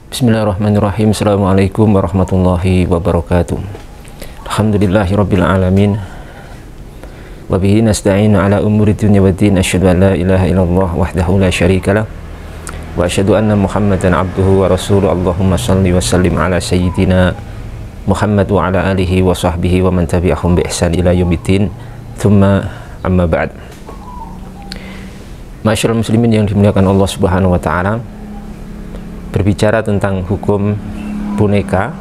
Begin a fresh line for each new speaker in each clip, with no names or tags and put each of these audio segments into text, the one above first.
Bismillahirrahmanirrahim. Assalamualaikum warahmatullahi wabarakatuh. Alhamdulillahirabbil alamin. Wa bihi nasta'inu ala umuri dunya waddin. Asyhadu an la ilaha illallah wahdahu la syarikalah wa asyhadu anna Muhammadan abduhu wa rasuluh. Allahumma shalli wa sallim ala sayyidina Muhammad wa ala alihi wa sahbihi wa man tabi'ahum bi ihsan ila yaumiddin. Tsumma amma ba'd. Masyaallah muslimin yang dimuliakan Allah Subhanahu wa taala, berbicara tentang hukum boneka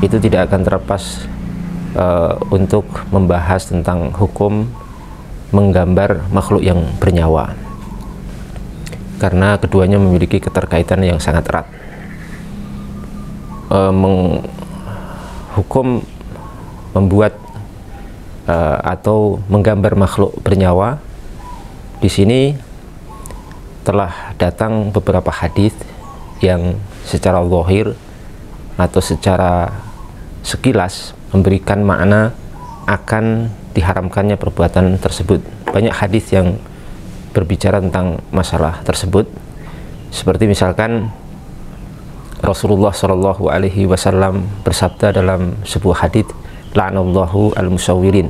itu tidak akan terlepas untuk membahas tentang hukum menggambar makhluk yang bernyawa, karena keduanya memiliki keterkaitan yang sangat erat. Hukum membuat atau menggambar makhluk bernyawa, di sini telah datang beberapa hadis yang secara zahir atau secara sekilas memberikan makna akan diharamkannya perbuatan tersebut. Banyak hadis yang berbicara tentang masalah tersebut, seperti misalkan Rasulullah Shallallahu Alaihi Wasallam bersabda dalam sebuah hadis, la'anallahu al-musawwirin.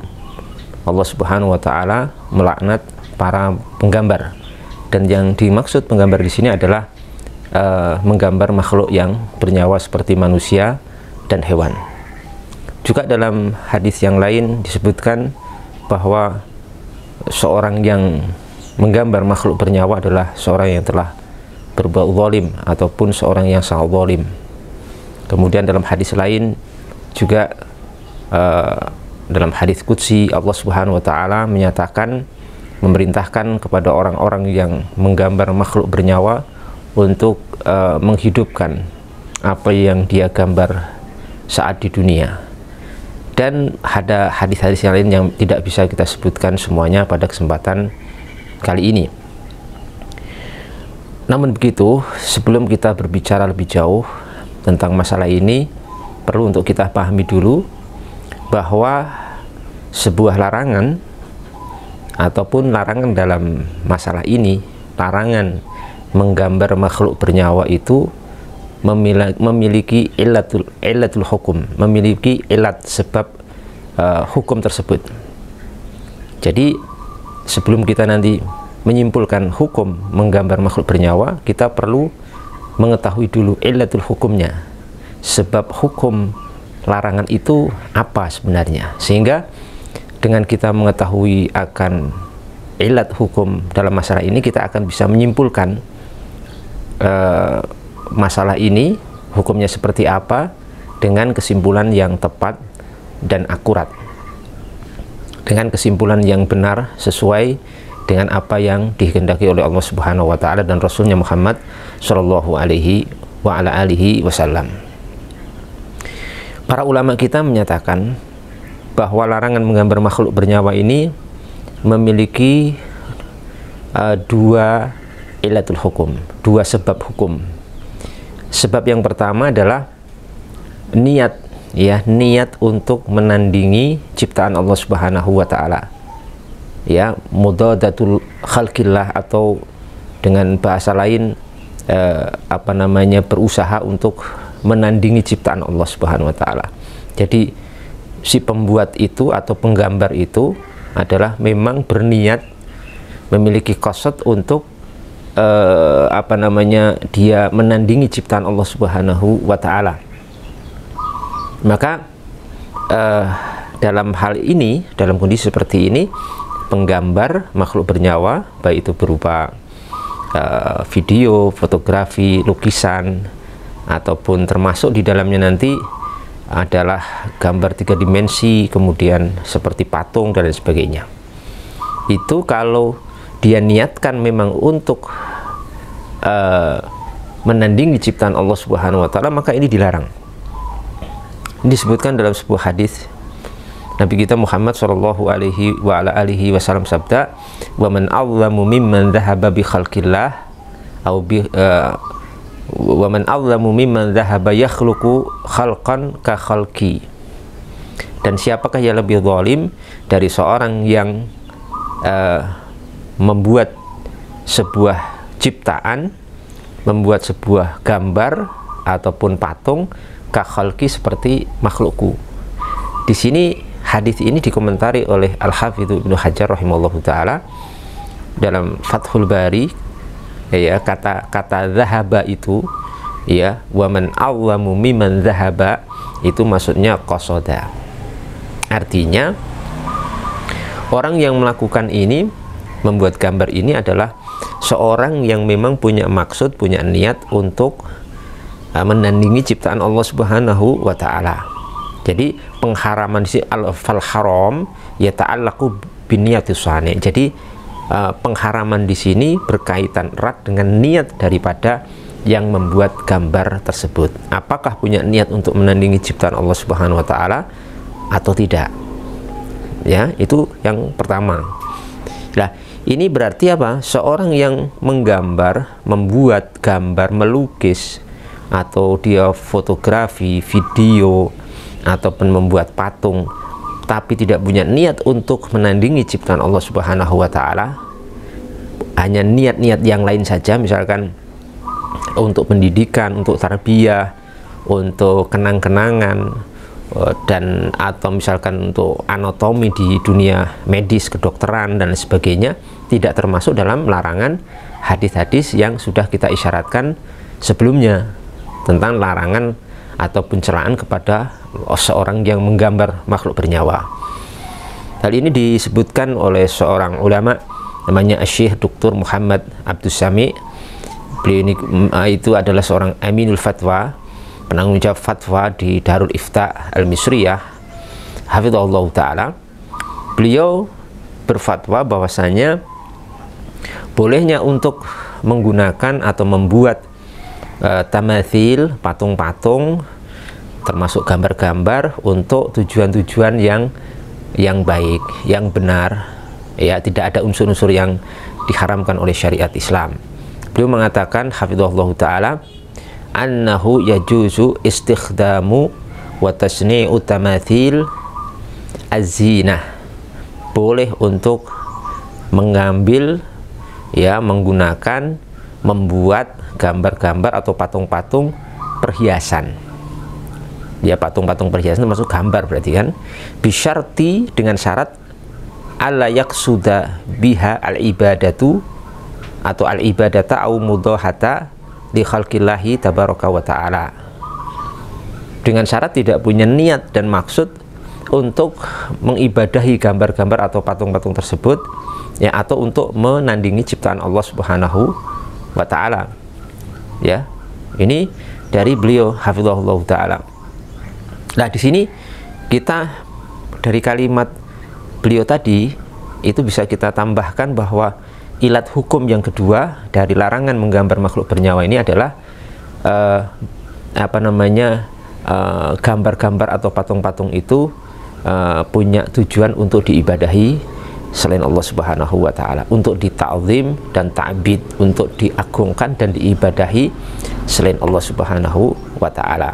Allah Subhanahu Wa Taala melaknat para penggambar, dan yang dimaksud penggambar di sini adalah menggambar makhluk yang bernyawa seperti manusia dan hewan. Juga dalam hadis yang lain disebutkan bahwa seorang yang menggambar makhluk bernyawa adalah seorang yang telah berbuat zalim ataupun seorang yang sangat zalim. Kemudian dalam hadis lain juga dalam hadis qudsi, Allah Subhanahu wa taala menyatakan, memerintahkan kepada orang-orang yang menggambar makhluk bernyawa untuk menghidupkan apa yang dia gambar saat di dunia. Dan ada hadis-hadis yang lain yang tidak bisa kita sebutkan semuanya pada kesempatan kali ini. Namun begitu, sebelum kita berbicara lebih jauh tentang masalah ini, perlu untuk kita pahami dulu bahwa sebuah larangan ataupun larangan dalam masalah ini, larangan menggambar makhluk bernyawa itu memiliki ilatul hukum, memiliki ilat sebab hukum tersebut. Jadi sebelum kita nanti menyimpulkan hukum menggambar makhluk bernyawa, kita perlu mengetahui dulu ilatul hukumnya, sebab hukum larangan itu apa sebenarnya, sehingga dengan kita mengetahui akan ilat hukum dalam masalah ini, kita akan bisa menyimpulkan masalah ini hukumnya seperti apa dengan kesimpulan yang tepat dan akurat, dengan kesimpulan yang benar sesuai dengan apa yang dikehendaki oleh Allah Subhanahu wa taala dan Rasulnya Muhammad Shallallahu Alaihi Wasallam. Para ulama kita menyatakan bahwa larangan menggambar makhluk bernyawa ini memiliki dua ilatul hukum, dua sebab hukum. Sebab yang pertama adalah niat, ya, niat untuk menandingi ciptaan Allah Subhanahu wa taala. Ya, mudadatul khalqillah, atau dengan bahasa lain berusaha untuk menandingi ciptaan Allah Subhanahu wa taala. Jadi si pembuat itu atau penggambar itu adalah memang berniat, memiliki qasad untuk dia menandingi ciptaan Allah Subhanahu wa taala. Maka dalam hal ini, dalam kondisi seperti ini, penggambar makhluk bernyawa, baik itu berupa video, fotografi, lukisan, ataupun termasuk di dalamnya nanti adalah gambar 3 dimensi, kemudian seperti patung dan lain sebagainya. Itu kalau dia niatkan memang untuk menandingi ciptaan Allah Subhanahu wa taala, maka ini dilarang. Ini disebutkan dalam sebuah hadis, Nabi kita Muhammad sallallahu alaihi wa ala alihi wasallam sabda, "Wa man azlamu mimman dhahaba bi khalqillah au bi wa man azlamu mimman dhahaba yakhluqu khalqan ka khalqi." Dan siapakah yang lebih zalim dari seorang yang membuat sebuah ciptaan, membuat sebuah gambar ataupun patung ka khalqi, seperti makhlukku. Di sini hadis ini dikomentari oleh Al-Hafidz Ibnu Hajar rahimahullahu taala dalam Fathul Bari, ya, kata zahaba itu, ya, wa man awwamu mimman zahaba, itu maksudnya qasada. Artinya orang yang melakukan ini, membuat gambar ini adalah seorang yang memang punya maksud, punya niat untuk menandingi ciptaan Allah Subhanahu wa taala. Jadi pengharaman di al-fal haram ya ta'allaqu biniyatis sani. Jadi pengharaman di sini berkaitan erat dengan niat daripada yang membuat gambar tersebut. Apakah punya niat untuk menandingi ciptaan Allah Subhanahu wa taala atau tidak? Ya, itu yang pertama. Nah, ini berarti apa? Seorang yang menggambar, membuat gambar, melukis, atau dia fotografi, video, ataupun membuat patung, tapi tidak punya niat untuk menandingi ciptaan Allah Subhanahu wa taala, hanya niat-niat yang lain saja, misalkan untuk pendidikan, untuk tarbiyah, untuk kenang-kenangan, dan atau misalkan untuk anatomi di dunia medis, kedokteran dan sebagainya, tidak termasuk dalam larangan hadis-hadis yang sudah kita isyaratkan sebelumnya tentang larangan ataupun celaan kepada seorang yang menggambar makhluk bernyawa. Hal ini disebutkan oleh seorang ulama namanya Syekh Dr. Muhammad Abdus Sami. Beliau ini itu adalah seorang aminul fatwa, penanggung jawab fatwa di Darul Ifta Al-Misriyah, hafizahullah taala. Beliau berfatwa bahwasanya bolehnya untuk menggunakan atau membuat tamathil, patung-patung, termasuk gambar-gambar untuk tujuan-tujuan yang baik, yang benar, ya, tidak ada unsur-unsur yang diharamkan oleh syariat Islam. Beliau mengatakan hafizahullah taala, annahu yajuzu istikhdamu wa tasni'u tamathil az-zinah. Boleh untuk mengambil, ya, menggunakan, membuat gambar-gambar atau patung-patung perhiasan. Ya, patung-patung perhiasan termasuk gambar berarti kan. Bisyarti, dengan syarat alla yaqsuda biha al-ibadatu atau al-ibadata au mudahata li khalqillahi tabaraka wa ta'ala. Dengan syarat tidak punya niat dan maksud untuk mengibadahi gambar-gambar atau patung-patung tersebut, ya, atau untuk menandingi ciptaan Allah Subhanahu wa ta'ala. Ya, ini dari beliau hafizahullah taala. Nah, di sini kita dari kalimat beliau tadi itu bisa kita tambahkan bahwa ilat hukum yang kedua dari larangan menggambar makhluk bernyawa ini adalah gambar-gambar atau patung-patung itu punya tujuan untuk diibadahi selain Allah Subhanahu wa ta'ala, untuk dita'zim dan ta'bid, untuk diagungkan dan diibadahi selain Allah Subhanahu wa ta'ala.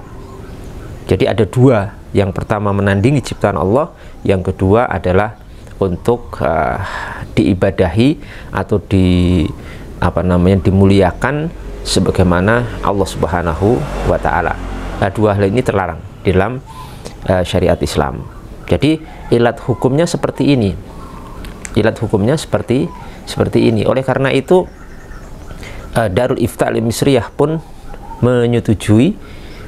Jadi ada dua, yang pertama menandingi ciptaan Allah, yang kedua adalah untuk diibadahi atau dimuliakan sebagaimana Allah Subhanahu wa ta'ala. Nah, dua hal ini terlarang dalam syariat Islam. Jadi ilat hukumnya seperti ini. Ilat hukumnya seperti ini. Oleh karena itu Darul Ifta Al-Misriyah pun menyetujui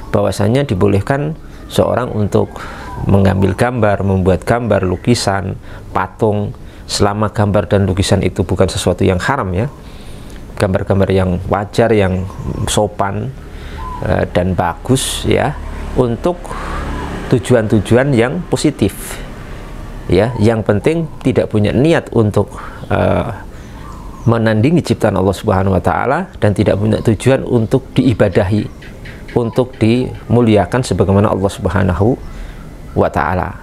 bahwasanya dibolehkan seorang untuk mengambil gambar, membuat gambar, lukisan, patung, selama gambar dan lukisan itu bukan sesuatu yang haram, ya, gambar-gambar yang wajar, yang sopan dan bagus, ya, untuk tujuan-tujuan yang positif. Ya, yang penting tidak punya niat untuk menandingi ciptaan Allah Subhanahu wa ta'ala dan tidak punya tujuan untuk diibadahi, untuk dimuliakan sebagaimana Allah Subhanahu wa ta'ala.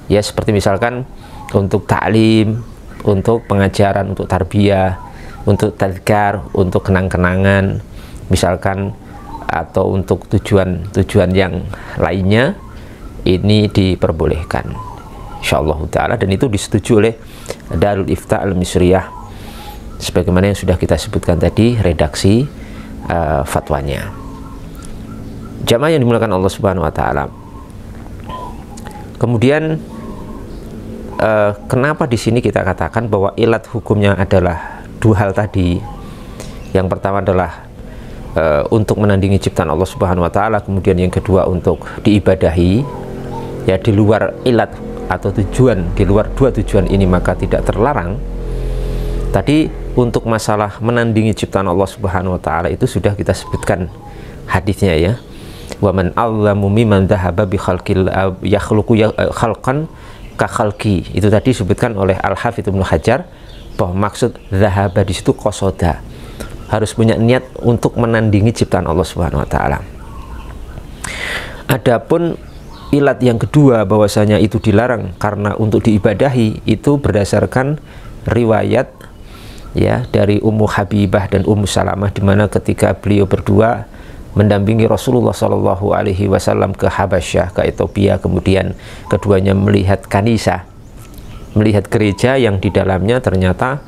Ya, seperti misalkan untuk ta'lim, untuk pengajaran, untuk tarbiyah, untuk tadzkar, untuk kenang-kenangan misalkan, atau untuk tujuan-tujuan yang lainnya, ini diperbolehkan insyaallah ta'ala, dan itu disetujui oleh Darul Ifta Al-Misriyah sebagaimana yang sudah kita sebutkan tadi redaksi fatwanya. Jamaah yang dimuliakan Allah Subhanahu wa taala. Kemudian kenapa di sini kita katakan bahwa ilat hukumnya adalah dua hal tadi. Yang pertama adalah untuk menandingi ciptaan Allah Subhanahu wa taala, kemudian yang kedua untuk diibadahi. Ya, di luar ilat atau tujuan, di luar dua tujuan ini maka tidak terlarang. Tadi untuk masalah menandingi ciptaan Allah Subhanahu wa taala itu sudah kita sebutkan hadisnya ya. Wa man 'allamu mimman dhahaba bi khalqil yakhluqu khalqan ka khalqi. Itu tadi disebutkan oleh Al-Hafidz Ibnu Hajar bahwa maksud dhahaba di situ qasoda. Harus punya niat untuk menandingi ciptaan Allah Subhanahu wa taala. Adapun ilat yang kedua bahwasanya itu dilarang karena untuk diibadahi, itu berdasarkan riwayat ya dari Ummu Habibah dan Ummu Salamah, di mana ketika beliau berdua mendampingi Rasulullah Shallallahu Alaihi Wasallam ke Habasyah, ke Ethiopia, kemudian keduanya melihat kanisa, melihat gereja yang di dalamnya ternyata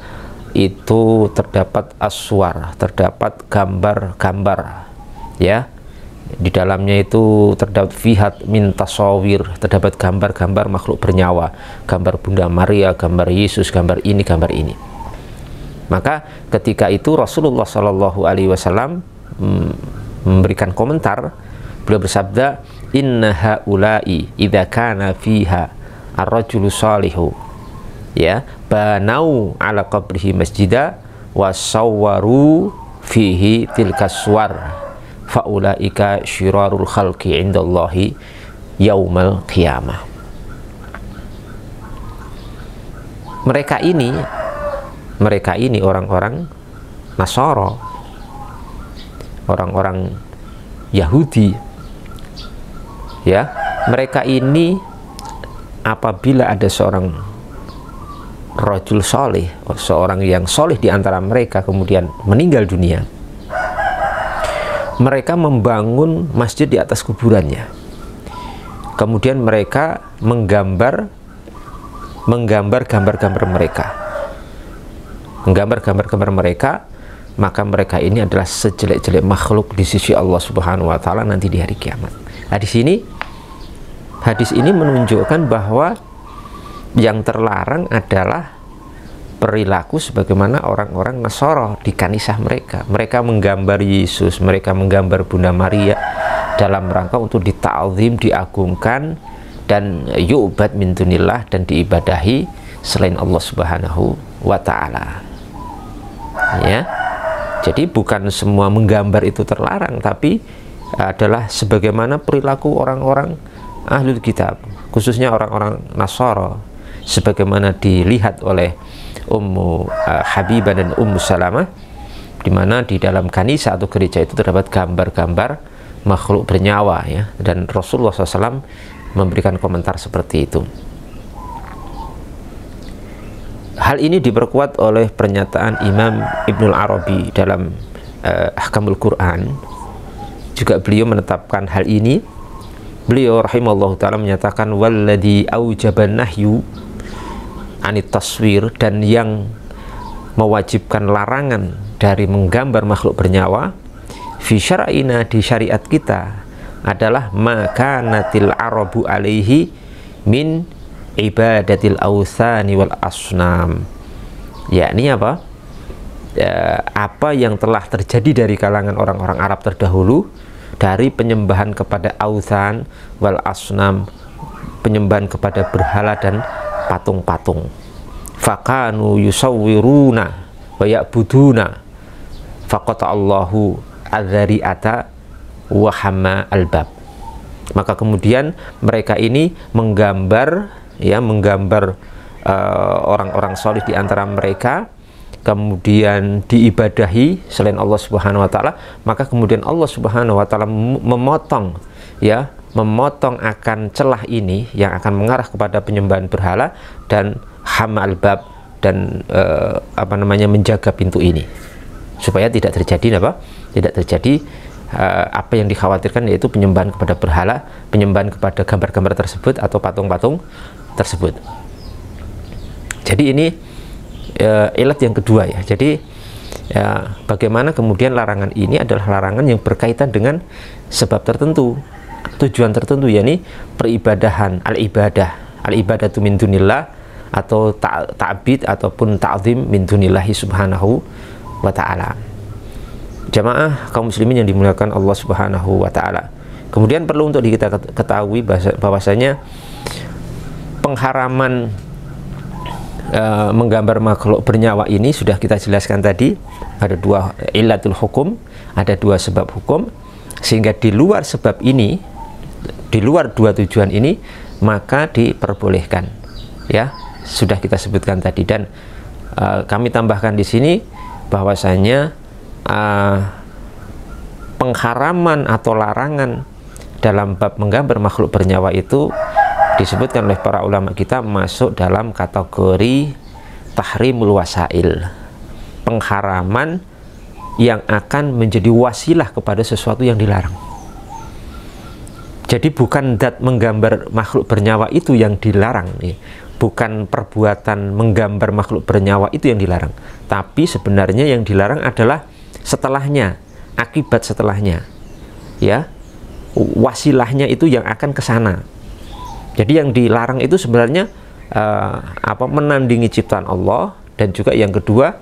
itu terdapat aswar, terdapat gambar-gambar ya, di dalamnya itu terdapat fihat min tasawir, terdapat gambar-gambar makhluk bernyawa, gambar Bunda Maria, gambar Yesus, gambar ini, gambar ini. Maka ketika itu Rasulullah Shallallahu Alaihi Wasallam memberikan komentar, beliau bersabda, inna haula'i idza kana fiha ar-rajulu salihu ya banau ala qabrihi masjida wa sawwaru fihi tilkas suwar faulaika syirarul khalqi indallahi yaumal qiyamah. Mereka ini orang-orang Nasara, orang-orang Yahudi ya, mereka ini apabila ada seorang rajul soleh, seorang yang soleh di antara mereka kemudian meninggal dunia, mereka membangun masjid di atas kuburannya, kemudian mereka menggambar gambar-gambar mereka, maka mereka ini adalah sejelek-jelek makhluk di sisi Allah Subhanahu wa taala nanti di hari kiamat. Nah, di sini hadis ini menunjukkan bahwa yang terlarang adalah perilaku sebagaimana orang-orang Nasara di kanisah mereka. Mereka menggambar Yesus, mereka menggambar Bunda Maria dalam rangka untuk dita'zim, diagungkan, dan yu'bad min dunillah, dan diibadahi selain Allah Subhanahu wa ta'ala ya. Jadi bukan semua menggambar itu terlarang, tapi adalah sebagaimana perilaku orang-orang Ahlul Kitab, khususnya orang-orang Nasara, sebagaimana dilihat oleh Ummu Habibah dan Ummu Salamah, di mana di dalam kanisa atau gereja itu terdapat gambar-gambar makhluk bernyawa ya, dan Rasulullah SAW memberikan komentar seperti itu. Hal ini diperkuat oleh pernyataan Imam Ibnul Arabi dalam Ahkamul Quran. Juga beliau menetapkan hal ini. Beliau rahimahullah ta'ala menyatakan walladhi aujaban nahyu anit taswir, dan yang mewajibkan larangan dari menggambar makhluk bernyawa fi syar'ina, di syariat kita, adalah makanatil arabu alaihi min ibadatil awsani wal asnam, yakni apa? Apa yang telah terjadi dari kalangan orang-orang Arab terdahulu dari penyembahan kepada awsan wal asnam, penyembahan kepada berhala dan patung-patung. Fakanu yusawwiruna wa ya'buduna faqata Allahu adzari'ata wa hamma albab. Maka kemudian mereka ini menggambar ya, menggambar orang-orang soleh di antara mereka, kemudian diibadahi selain Allah Subhanahu wa taala, maka kemudian Allah Subhanahu wa taala memotong ya, memotong akan celah ini yang akan mengarah kepada penyembahan berhala dan hamal bab dan menjaga pintu ini supaya tidak terjadi apa yang dikhawatirkan, yaitu penyembahan kepada berhala, penyembahan kepada gambar-gambar tersebut atau patung-patung tersebut. Jadi ini ilat yang kedua ya. Jadi bagaimana kemudian larangan ini adalah larangan yang berkaitan dengan sebab tertentu, tujuan tertentu, yakni peribadahan, al-ibadatu min dunillah, atau ta'bid ataupun ta'zim min dunillahi subhanahu wa ta'ala. Jamaah kaum muslimin yang dimuliakan Allah subhanahu wa ta'ala. Kemudian perlu untuk kita ketahui bahwasanya pengharaman menggambar makhluk bernyawa ini sudah kita jelaskan tadi. Ada dua ilatul hukum, ada dua sebab hukum, sehingga di luar sebab ini, di luar dua tujuan ini, maka diperbolehkan ya, sudah kita sebutkan tadi. Dan kami tambahkan di sini bahwasanya pengharaman atau larangan dalam bab menggambar makhluk bernyawa itu disebutkan oleh para ulama kita masuk dalam kategori tahrimul wasail, pengharaman yang akan menjadi wasilah kepada sesuatu yang dilarang. Jadi bukan zat menggambar makhluk bernyawa itu yang dilarang, bukan perbuatan menggambar makhluk bernyawa itu yang dilarang, tapi sebenarnya yang dilarang adalah setelahnya, akibat setelahnya, ya, wasilahnya itu yang akan ke sana. Jadi yang dilarang itu sebenarnya menandingi ciptaan Allah, dan juga yang kedua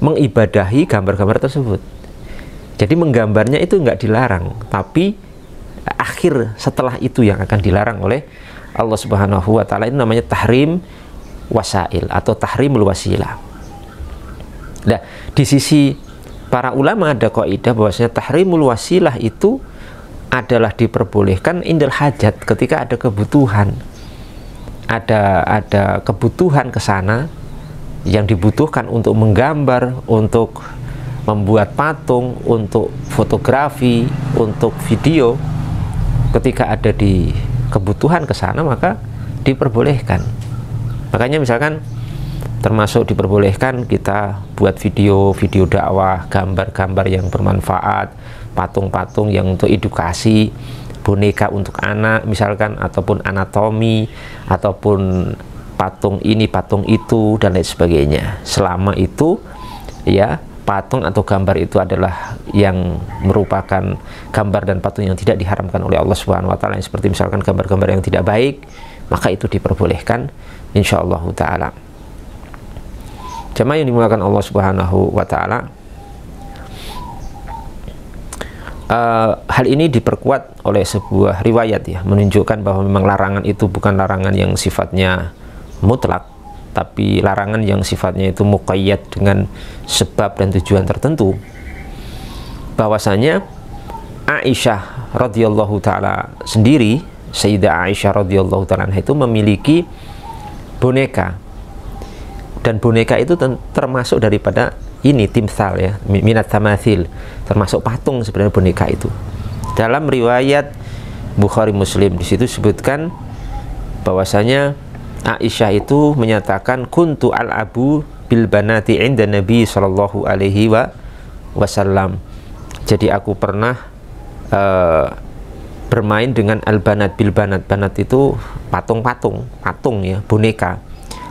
mengibadahi gambar-gambar tersebut. Jadi menggambarnya itu nggak dilarang, tapi akhir setelah itu yang akan dilarang oleh Allah Subhanahu wa ta'ala. Itu namanya tahrim wasail atau tahrimul wasilah. Nah, di sisi para ulama ada kaidah bahwasanya tahrimul wasilah itu adalah diperbolehkan indal hajat, ketika ada kebutuhan, ada kebutuhan ke sana yang dibutuhkan untuk menggambar, untuk membuat patung, untuk fotografi, untuk video. Ketika ada di kebutuhan ke sana, maka diperbolehkan. Makanya misalkan termasuk diperbolehkan kita buat video dakwah, gambar-gambar yang bermanfaat, patung-patung yang untuk edukasi, boneka untuk anak misalkan, ataupun anatomi, ataupun patung ini, patung itu, dan lain sebagainya. Selama itu ya, patung atau gambar itu adalah yang merupakan gambar dan patung yang tidak diharamkan oleh Allah Subhanahu wa ta'ala, seperti misalkan gambar-gambar yang tidak baik, maka itu diperbolehkan insyaallah ta'ala. Jamaah yang dimuliakan Allah Subhanahu wa ta'ala, hal ini diperkuat oleh sebuah riwayat ya, menunjukkan bahwa memang larangan itu bukan larangan yang sifatnya mutlak, tapi larangan yang sifatnya itu muqayyad dengan sebab dan tujuan tertentu. Bahwasanya Aisyah radhiyallahu ta'ala sendiri, Sayyidah Aisyah radhiyallahu ta'ala itu memiliki boneka, dan boneka itu termasuk daripada ini timsal ya, minat tamathil, termasuk patung sebenarnya boneka itu. Dalam riwayat Bukhari Muslim, di situ sebutkan bahwasanya Aisyah itu menyatakan kuntu al-abu bil banati inda Nabi sallallahu alaihi wasallam. Jadi aku pernah bermain dengan al-banat bil banat. Banat itu patung-patung, patung ya, boneka.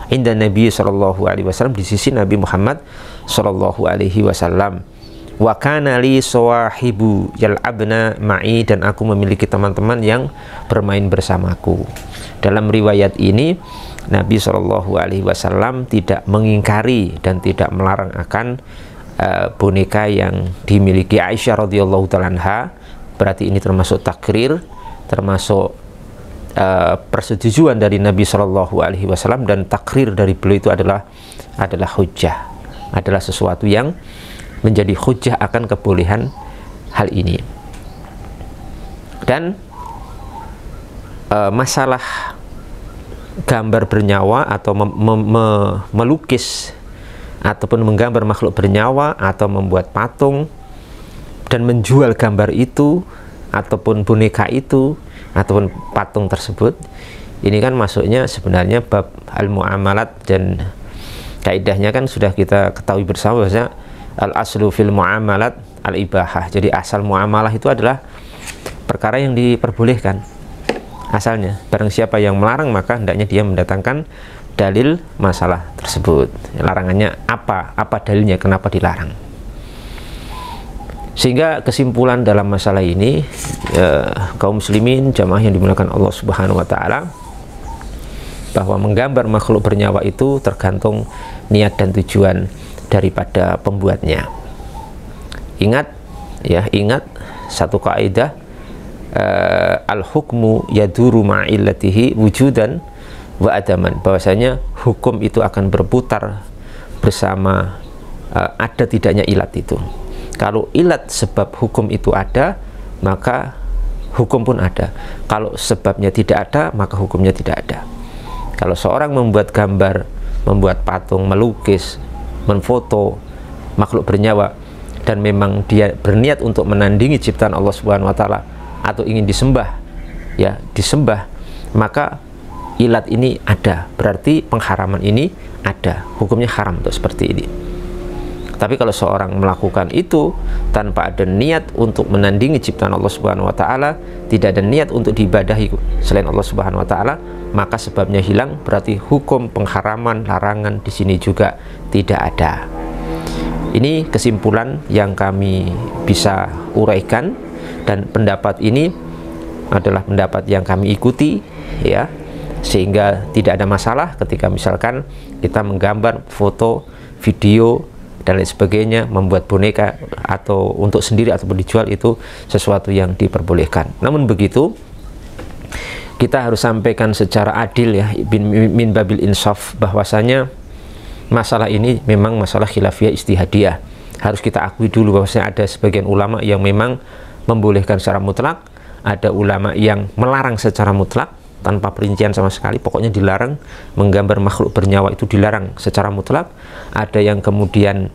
Inda Nabi sallallahu alaihi wasallam, di sisi Nabi Muhammad sallallahu alaihi wasallam. Wa kana li sawahibu yal'abna ma'i, dan aku memiliki teman-teman yang bermain bersamaku. Dalam riwayat ini Nabi sallallahu alaihi wasallam tidak mengingkari dan tidak melarang akan boneka yang dimiliki Aisyah radhiyallahu ta'ala anha. Berarti ini termasuk takrir, termasuk persetujuan dari Nabi Shallallahu Alaihi Wasallam, dan takrir dari beliau itu adalah hujjah, adalah sesuatu yang menjadi hujjah akan kebolehan hal ini. Dan masalah gambar bernyawa atau melukis ataupun menggambar makhluk bernyawa atau membuat patung dan menjual gambar itu ataupun boneka itu ataupun patung tersebut, ini kan masuknya sebenarnya bab al-muamalat, dan kaidahnya kan sudah kita ketahui bersama bahwa al-aslu fil muamalat al-ibahah. Jadi asal muamalah itu adalah perkara yang diperbolehkan asalnya. Barang siapa yang melarang maka hendaknya dia mendatangkan dalil masalah tersebut. Larangannya apa dalilnya, kenapa dilarang. Sehingga kesimpulan dalam masalah ini, kaum muslimin jamaah yang dimuliakan Allah Subhanahu wa taala, bahwa menggambar makhluk bernyawa itu tergantung niat dan tujuan daripada pembuatnya. Ingat satu kaidah, al-hukmu yaduru ma'illatihi wujudan wa adaman, bahwasanya hukum itu akan berputar bersama ada tidaknya ilat itu. Kalau ilat sebab hukum itu ada, maka hukum pun ada. Kalau sebabnya tidak ada, maka hukumnya tidak ada. Kalau seorang membuat gambar, membuat patung, melukis, menfoto makhluk bernyawa, dan memang dia berniat untuk menandingi ciptaan Allah Subhanahu wa taala atau ingin disembah, maka ilat ini ada, berarti pengharaman ini ada, hukumnya haram untuk seperti ini. Tapi kalau seorang melakukan itu tanpa ada niat untuk menandingi ciptaan Allah Subhanahu wa taala, tidak ada niat untuk diibadahi selain Allah Subhanahu wa taala, maka sebabnya hilang, berarti hukum pengharaman, larangan di sini juga tidak ada. Ini kesimpulan yang kami bisa uraikan, dan pendapat ini adalah pendapat yang kami ikuti, ya, sehingga tidak ada masalah ketika misalkan kita menggambar, foto, video dan lain sebagainya, membuat boneka atau untuk sendiri ataupun dijual, itu sesuatu yang diperbolehkan. Namun begitu, kita harus sampaikan secara adil, ya, min babil insaf, bahwasanya masalah ini memang masalah khilafiyah istihadiyah. Harus kita akui dulu bahwasanya ada sebagian ulama yang memang membolehkan secara mutlak, ada ulama yang melarang secara mutlak tanpa perincian sama sekali, pokoknya dilarang menggambar makhluk bernyawa, itu dilarang secara mutlak. Ada yang kemudian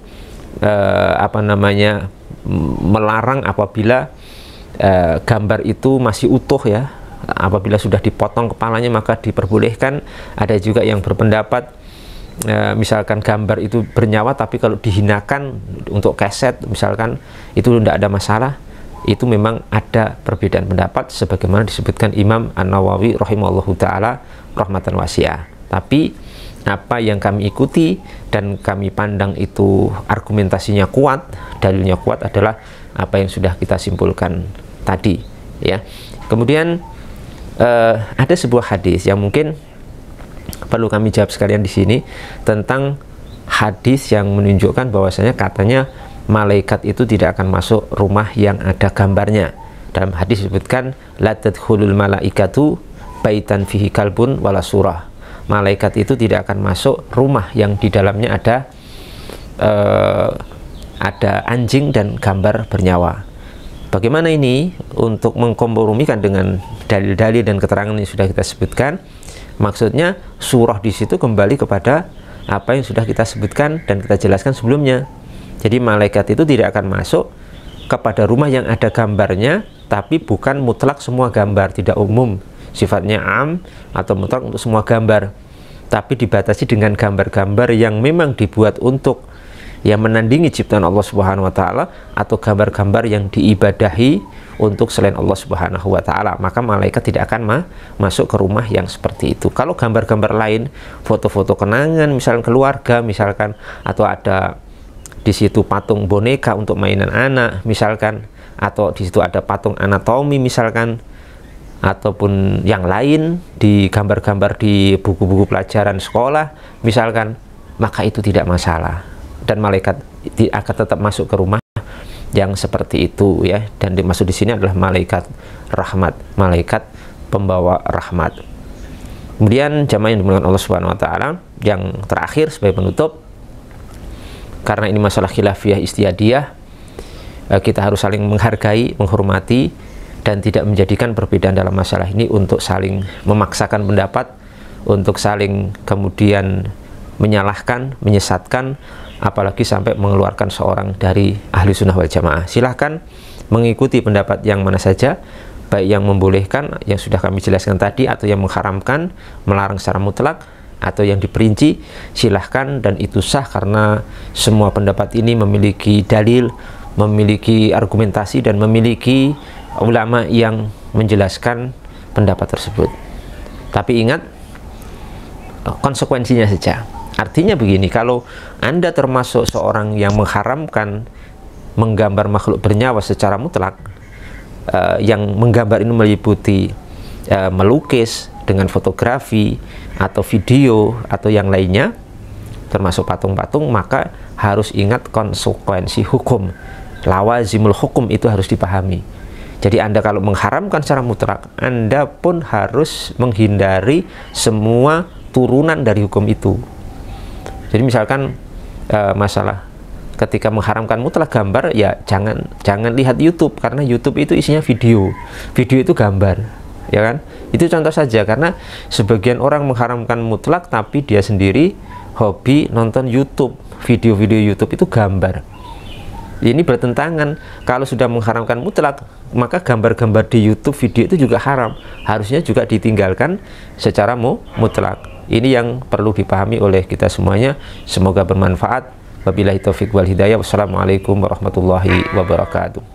melarang apabila gambar itu masih utuh, ya, apabila sudah dipotong kepalanya maka diperbolehkan. Ada juga yang berpendapat misalkan gambar itu bernyawa tapi kalau dihinakan untuk keset misalkan, itu tidak ada masalah. Itu memang ada perbedaan pendapat sebagaimana disebutkan Imam An-Nawawi rahimahullahu ta'ala rahmatan wasi'ah. Tapi apa yang kami ikuti dan kami pandang itu argumentasinya kuat, dalilnya kuat, adalah apa yang sudah kita simpulkan tadi, ya. Kemudian ada sebuah hadis yang mungkin perlu kami jawab sekalian di sini, tentang hadis yang menunjukkan bahwasanya katanya malaikat itu tidak akan masuk rumah yang ada gambarnya. Dalam hadis disebutkan, la tadkhulul malaikatu baitan fihi kalbun wala surah. Malaikat itu tidak akan masuk rumah yang di dalamnya ada anjing dan gambar bernyawa. Bagaimana ini untuk mengkompromikan dengan dalil-dalil dan keterangan yang sudah kita sebutkan? Maksudnya surah di situ kembali kepada apa yang sudah kita sebutkan dan kita jelaskan sebelumnya. Jadi malaikat itu tidak akan masuk kepada rumah yang ada gambarnya, tapi bukan mutlak semua gambar, tidak umum, sifatnya am atau mutlak untuk semua gambar, tapi dibatasi dengan gambar-gambar yang memang dibuat untuk yang menandingi ciptaan Allah Subhanahu wa taala, atau gambar-gambar yang diibadahi untuk selain Allah Subhanahu wa taala. Maka malaikat tidak akan masuk ke rumah yang seperti itu. Kalau gambar-gambar lain, foto-foto kenangan misalkan keluarga misalkan, atau ada di situ patung boneka untuk mainan anak misalkan, atau di situ ada patung anatomi misalkan, ataupun yang lain di gambar-gambar di buku-buku pelajaran sekolah misalkan, maka itu tidak masalah, dan malaikat akan tetap masuk ke rumah yang seperti itu, ya. Dan dimaksud di sini adalah malaikat rahmat, malaikat pembawa rahmat. Kemudian jamaah yang dimuliakan Allah Subhanahu wa taala, yang terakhir sebagai penutup, karena ini masalah khilafiyah istihadiyah, kita harus saling menghargai, menghormati, dan tidak menjadikan perbedaan dalam masalah ini untuk saling memaksakan pendapat, untuk saling kemudian menyalahkan, menyesatkan, apalagi sampai mengeluarkan seorang dari ahli sunnah wal jamaah. Silahkan mengikuti pendapat yang mana saja, baik yang membolehkan yang sudah kami jelaskan tadi, atau yang mengharamkan, melarang secara mutlak, atau yang diperinci, silahkan, dan itu sah karena semua pendapat ini memiliki dalil, memiliki argumentasi, dan memiliki ulama yang menjelaskan pendapat tersebut. Tapi ingat konsekuensinya saja. Artinya begini, kalau Anda termasuk seorang yang mengharamkan menggambar makhluk bernyawa secara mutlak, yang menggambar ini meliputi melukis dengan fotografi atau video atau yang lainnya, termasuk patung-patung, maka harus ingat konsekuensi hukum. Lawazimul hukum itu harus dipahami. Jadi Anda kalau mengharamkan secara mutlak, Anda pun harus menghindari semua turunan dari hukum itu. Jadi misalkan masalah ketika mengharamkan mutlak gambar, ya jangan lihat YouTube, karena YouTube itu isinya video itu gambar, ya kan? Itu contoh saja, karena sebagian orang mengharamkan mutlak tapi dia sendiri hobi nonton YouTube, video-video YouTube itu gambar. Ini bertentangan. Kalau sudah mengharamkan mutlak, maka gambar-gambar di YouTube, video itu juga haram, harusnya juga ditinggalkan secara mutlak. Ini yang perlu dipahami oleh kita semuanya. Semoga bermanfaat. Wabillahi taufiq wal hidayah. Wassalamualaikum warahmatullahi wabarakatuh.